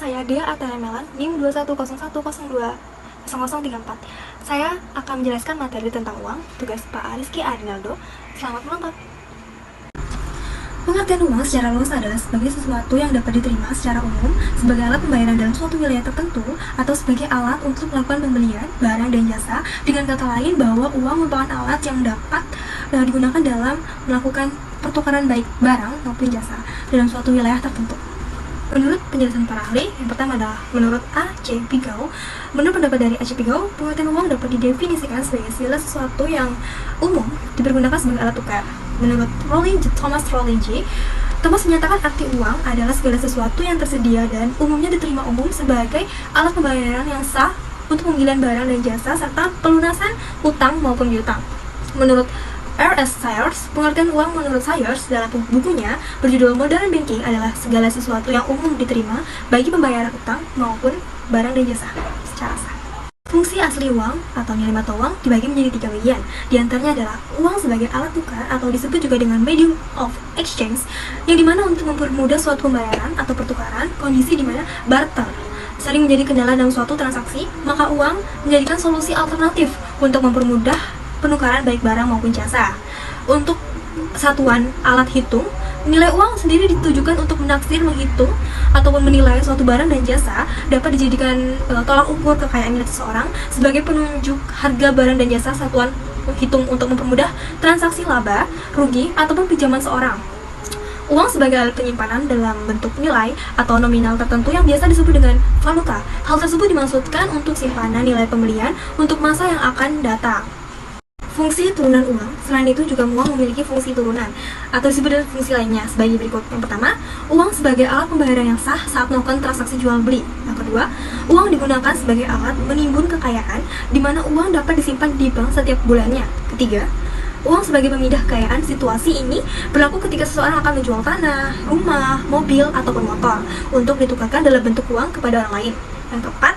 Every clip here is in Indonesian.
saya Dea Atara Melan, NIM 2101020034. Saya akan menjelaskan materi tentang uang, tugas Pak Rizky Arinaldo. Selamat menonton. Pengertian uang secara luas adalah sebagai sesuatu yang dapat diterima secara umum sebagai alat pembayaran dalam suatu wilayah tertentu atau sebagai alat untuk melakukan pembelian barang dan jasa. Dengan kata lain, bahwa uang merupakan alat yang dapat digunakan dalam melakukan pertukaran baik barang maupun jasa dalam suatu wilayah tertentu. Menurut penjelasan para ahli, yang pertama adalah menurut A.C. Pigou. Menurut pendapat dari A.C. Pigou, pengertian uang dapat didefinisikan sebagai segala sesuatu yang umum dipergunakan sebagai alat tukar. Menurut Thomas Rowling J., Thomas menyatakan arti uang adalah segala sesuatu yang tersedia dan umumnya diterima umum sebagai alat pembayaran yang sah untuk pembelian barang dan jasa serta pelunasan utang maupun piutang. Menurut R.S. Sayers, pengertian uang menurut Sayers dalam bukunya berjudul Modern Banking adalah segala sesuatu yang umum diterima bagi pembayaran utang maupun barang dan jasa secara sah. Fungsi asli uang atau nilai mata uang dibagi menjadi 3 bagian. Di antaranya adalah uang sebagai alat tukar atau disebut juga dengan medium of exchange, yang dimana untuk mempermudah suatu pembayaran atau pertukaran, kondisi dimana barter sering menjadi kendala dalam suatu transaksi, maka uang menjadikan solusi alternatif untuk mempermudah penukaran baik barang maupun jasa. Untuk satuan alat hitung, nilai uang sendiri ditujukan untuk menaksir, menghitung, ataupun menilai suatu barang dan jasa, dapat dijadikan tolak ukur kekayaan milik seseorang sebagai penunjuk harga barang dan jasa. Satuan hitung untuk mempermudah transaksi laba, rugi, ataupun pinjaman seorang. Uang sebagai alat penyimpanan dalam bentuk nilai atau nominal tertentu yang biasa disebut dengan valuta. Hal tersebut dimaksudkan untuk simpanan nilai pembelian untuk masa yang akan datang. Fungsi turunan uang, selain itu juga uang memiliki fungsi turunan atau disebut dengan fungsi lainnya sebagai berikut. Yang pertama, uang sebagai alat pembayaran yang sah saat melakukan transaksi jual beli. Yang kedua, uang digunakan sebagai alat menimbun kekayaan di mana uang dapat disimpan di bank setiap bulannya. Ketiga, uang sebagai pemindah kekayaan. Situasi ini berlaku ketika seseorang akan menjual tanah, rumah, mobil, ataupun motor untuk ditukarkan dalam bentuk uang kepada orang lain. Yang keempat,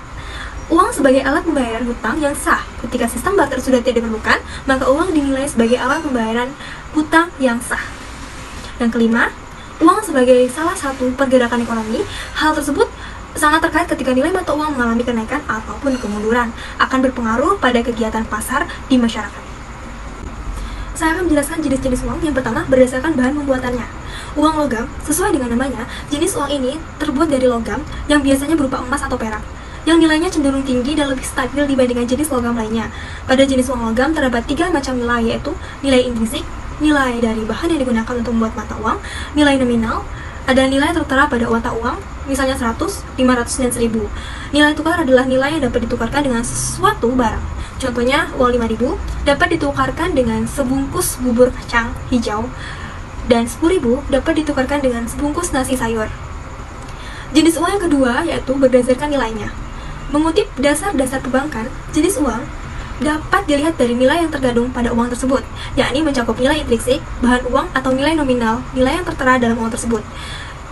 uang sebagai alat pembayaran hutang yang sah. Ketika sistem barter sudah tidak diperlukan, maka uang dinilai sebagai alat pembayaran hutang yang sah. Yang kelima, uang sebagai salah satu pergerakan ekonomi. Hal tersebut sangat terkait ketika nilai mata uang mengalami kenaikan ataupun kemunduran, akan berpengaruh pada kegiatan pasar di masyarakat. Saya akan menjelaskan jenis-jenis uang. Yang pertama, berdasarkan bahan pembuatannya. Uang logam, sesuai dengan namanya, jenis uang ini terbuat dari logam yang biasanya berupa emas atau perak, yang nilainya cenderung tinggi dan lebih stabil dibandingkan jenis logam lainnya. Pada jenis uang logam terdapat 3 macam nilai, yaitu nilai intrinsik, nilai dari bahan yang digunakan untuk membuat mata uang, nilai nominal, ada nilai tertera pada mata uang, misalnya 100, 500, dan 1000. Nilai tukar adalah nilai yang dapat ditukarkan dengan sesuatu barang. Contohnya, uang 5.000 dapat ditukarkan dengan sebungkus bubur kacang hijau, dan 10.000 dapat ditukarkan dengan sebungkus nasi sayur. Jenis uang yang kedua yaitu berdasarkan nilainya. Mengutip dasar-dasar perbankan, jenis uang dapat dilihat dari nilai yang terkandung pada uang tersebut, yakni mencakup nilai intrinsik, bahan uang, atau nilai nominal, nilai yang tertera dalam uang tersebut.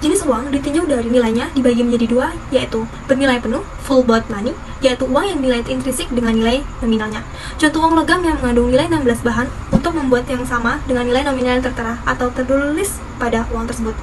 Jenis uang ditinjau dari nilainya dibagi menjadi 2, yaitu bernilai penuh, full bought money, yaitu uang yang nilai intrinsik dengan nilai nominalnya. Contoh uang logam yang mengandung nilai 16 bahan untuk membuat yang sama dengan nilai nominal yang tertera atau tertulis pada uang tersebut.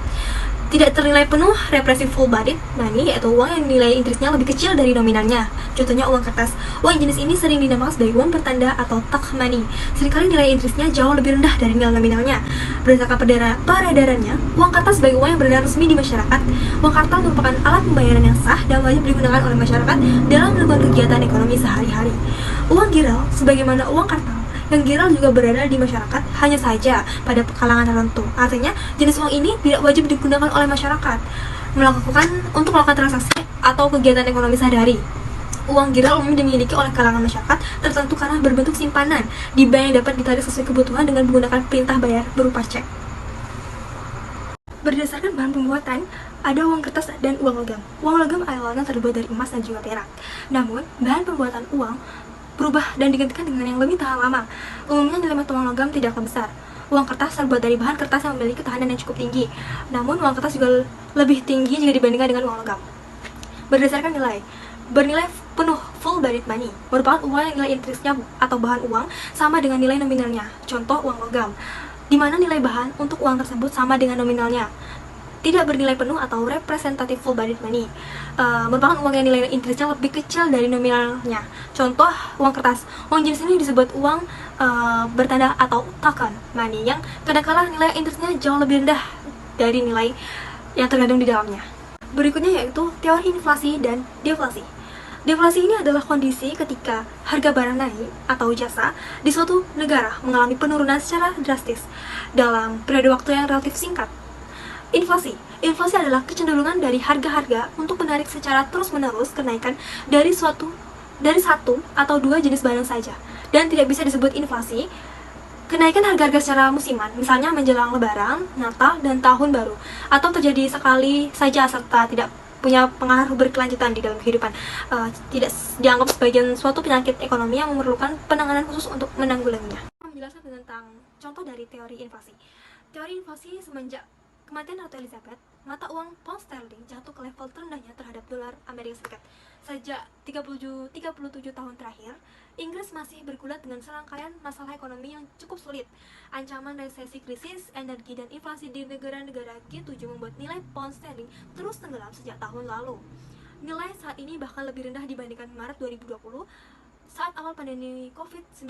Tidak ternilai penuh, represif full bodied money, yaitu uang yang nilai intrinsiknya lebih kecil dari nominalnya. Contohnya uang kertas. Uang jenis ini sering dinamakan sebagai uang pertanda atau tuck money. Seringkali nilai intrinsiknya jauh lebih rendah dari nilai nominalnya. Berdasarkan peredarannya, uang kertas sebagai uang yang beredar resmi di masyarakat. Uang kertas merupakan alat pembayaran yang sah dan wajib digunakan oleh masyarakat dalam melakukan kegiatan ekonomi sehari-hari. Uang giral, sebagaimana uang kartal, yang giral juga berada di masyarakat, hanya saja pada kalangan tertentu. Artinya, jenis uang ini tidak wajib digunakan oleh masyarakat untuk melakukan transaksi atau kegiatan ekonomi sehari-hari. Uang giral umumnya dimiliki oleh kalangan masyarakat tertentu karena berbentuk simpanan di bank yang dapat ditarik sesuai kebutuhan dengan menggunakan perintah bayar berupa cek. Berdasarkan bahan pembuatan, ada uang kertas dan uang logam. Uang logam awalnya terbuat dari emas dan juga perak. Namun, bahan pembuatan uang berubah dan digantikan dengan yang lebih tahan lama. Umumnya nilai mata uang logam tidak akan besar. Uang kertas terbuat dari bahan kertas yang memiliki ketahanan yang cukup tinggi. Namun, uang kertas juga lebih tinggi jika dibandingkan dengan uang logam. Berdasarkan nilai, bernilai penuh full bodied money merupakan uang yang nilai intrinsiknya atau bahan uang sama dengan nilai nominalnya. Contoh uang logam, di mana nilai bahan untuk uang tersebut sama dengan nominalnya. tidak bernilai penuh atau representative full bodied money, merupakan uang yang nilai intrinsnya lebih kecil dari nominalnya. Contoh, uang kertas. Uang jenis ini disebut uang bertanda atau token money, yang kadang-kala nilai intrinsnya jauh lebih rendah dari nilai yang terkandung di dalamnya. Berikutnya yaitu teori inflasi dan deflasi. Deflasi ini adalah kondisi ketika harga barang naik atau jasa di suatu negara mengalami penurunan secara drastis dalam periode waktu yang relatif singkat. Inflasi adalah kecenderungan dari harga-harga untuk menarik secara terus-menerus kenaikan dari satu atau dua jenis barang saja, dan tidak bisa disebut inflasi kenaikan harga-harga secara musiman, misalnya menjelang Lebaran, Natal, dan Tahun Baru, atau terjadi sekali saja serta tidak punya pengaruh berkelanjutan di dalam kehidupan, tidak dianggap sebagai suatu penyakit ekonomi yang memerlukan penanganan khusus untuk menanggulanginya. Menjelaskan tentang contoh dari teori inflasi. Teori inflasi: semenjak kematian Ratu Elizabeth, mata uang pound sterling jatuh ke level terendahnya terhadap dolar Amerika Serikat. Sejak 37 tahun terakhir, Inggris masih bergulat dengan serangkaian masalah ekonomi yang cukup sulit. Ancaman resesi, krisis, energi, dan inflasi di negara-negara G7 membuat nilai pound sterling terus tenggelam sejak tahun lalu. Nilai saat ini bahkan lebih rendah dibandingkan Maret 2020 saat awal pandemi COVID-19.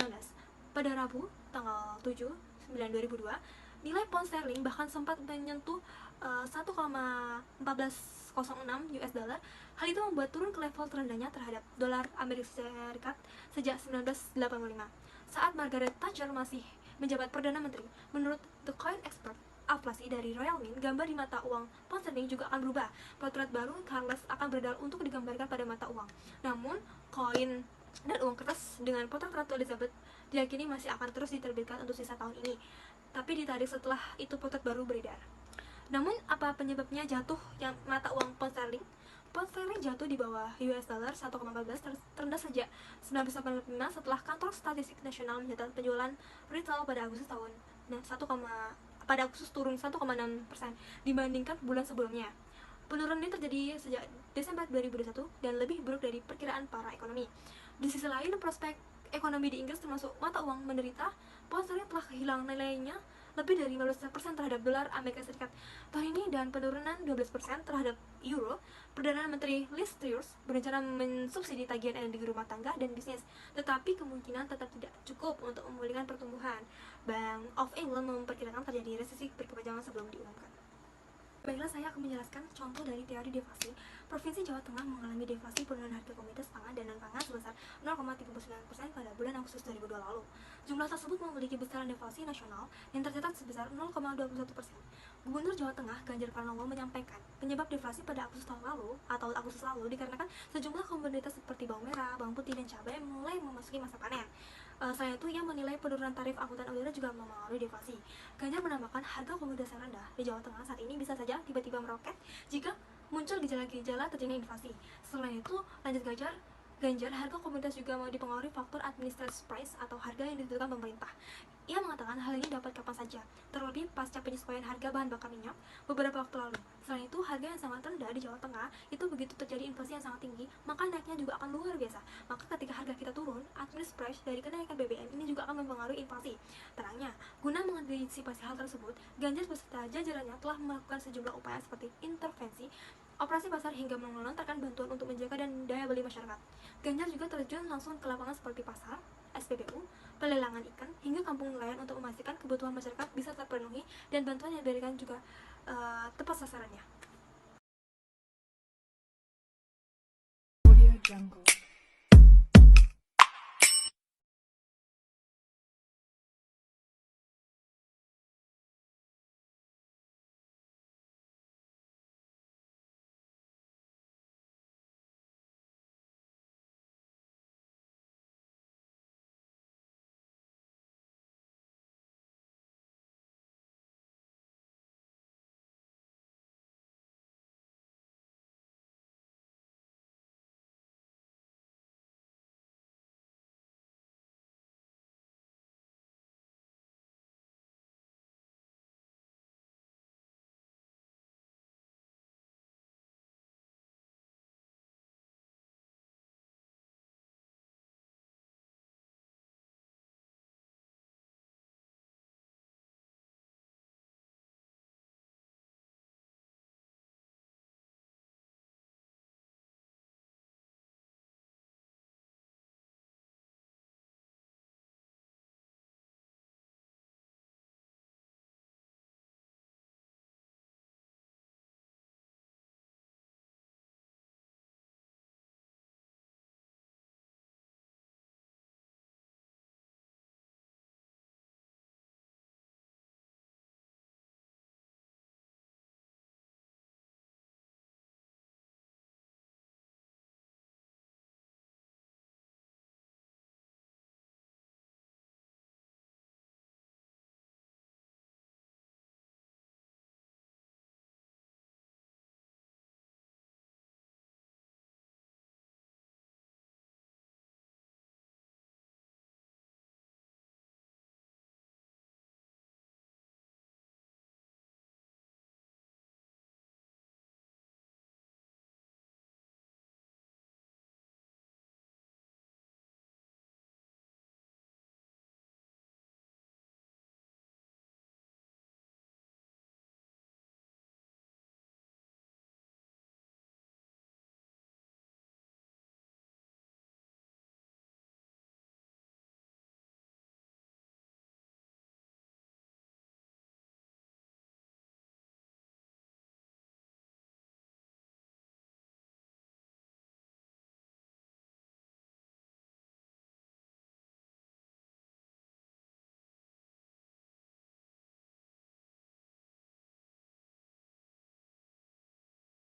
Pada Rabu, tanggal 7/9/2002, nilai pound sterling bahkan sempat menyentuh 1,1406 US dollar. Hal itu membuat turun ke level terendahnya terhadap dolar Amerika Serikat sejak 1985, saat Margaret Thatcher masih menjabat Perdana Menteri. Menurut The Coin Expert Inflasi dari Royal Mint, gambar di mata uang pound sterling juga akan berubah. Potret baru Charles akan beredar untuk digambarkan pada mata uang. Namun, koin dan uang kertas dengan potret Ratu Elizabeth diyakini masih akan terus diterbitkan untuk sisa tahun ini, tapi ditarik setelah itu potret baru beredar. Namun, apa penyebabnya jatuh yang mata uang pound sterling? Pound sterling jatuh di bawah US dollar 1,14 terendah sejak 1985 setelah kantor statistik nasional mencatat penjualan retail pada Agustus turun 1,6% dibandingkan bulan sebelumnya. Penurunan ini terjadi sejak Desember 2021 dan lebih buruk dari perkiraan para ekonomi. Di sisi lain, prospek ekonomi di Inggris termasuk mata uang menderita. Pound sterling telah kehilangan nilainya lebih dari 15% terhadap dolar Amerika Serikat tahun ini dan penurunan 12% terhadap euro. Perdana Menteri Liz Truss berencana mensubsidi tagihan energi rumah tangga dan bisnis, tetapi kemungkinan tetap tidak cukup untuk memulihkan pertumbuhan. Bank of England memperkirakan terjadi resesi berkepanjangan sebelum diumumkan. Baiklah, saya akan menjelaskan contoh dari teori deflasi. Provinsi Jawa Tengah mengalami deflasi penurunan harga komoditas pangan dan non-pangan sebesar 0,39% pada bulan Agustus 2002 lalu. Jumlah tersebut memiliki besaran deflasi nasional yang tercatat sebesar 0,21%. Gubernur Jawa Tengah Ganjar Pranowo menyampaikan penyebab deflasi pada Agustus lalu dikarenakan sejumlah komoditas seperti bawang merah, bawang putih, dan cabai mulai memasuki masa panen. Selain itu, ia menilai penurunan tarif angkutan udara juga mempengaruhi deflasi. Ganjar menambahkan harga komoditas yang rendah di Jawa Tengah saat ini bisa saja tiba-tiba meroket jika muncul gejala-gejala terjadinya inflasi. Selain itu, lanjut Ganjar, harga komoditas juga mau dipengaruhi faktor administrative price atau harga yang ditentukan pemerintah. Ia mengatakan hal ini dapat kapan saja, terlebih pasca penyesuaian harga bahan bakar minyak beberapa waktu lalu. Selain itu, harga yang sangat rendah di Jawa Tengah itu begitu terjadi inflasi yang sangat tinggi, maka naiknya juga akan luar biasa. Maka ketika harga kita turun, administrative price dari kenaikan BBM ini juga akan mempengaruhi inflasi. Terangnya, guna mengantisipasi hal tersebut, Ganjar beserta jajarannya telah melakukan sejumlah upaya seperti intervensi, operasi pasar, hingga mengelontarkan bantuan untuk menjaga dan daya beli masyarakat. Ganjar juga terjun langsung ke lapangan seperti pasar, SPBU, pelelangan ikan, hingga kampung nelayan untuk memastikan kebutuhan masyarakat bisa terpenuhi dan bantuan yang diberikan juga tepat sasarannya. Audio Jungle.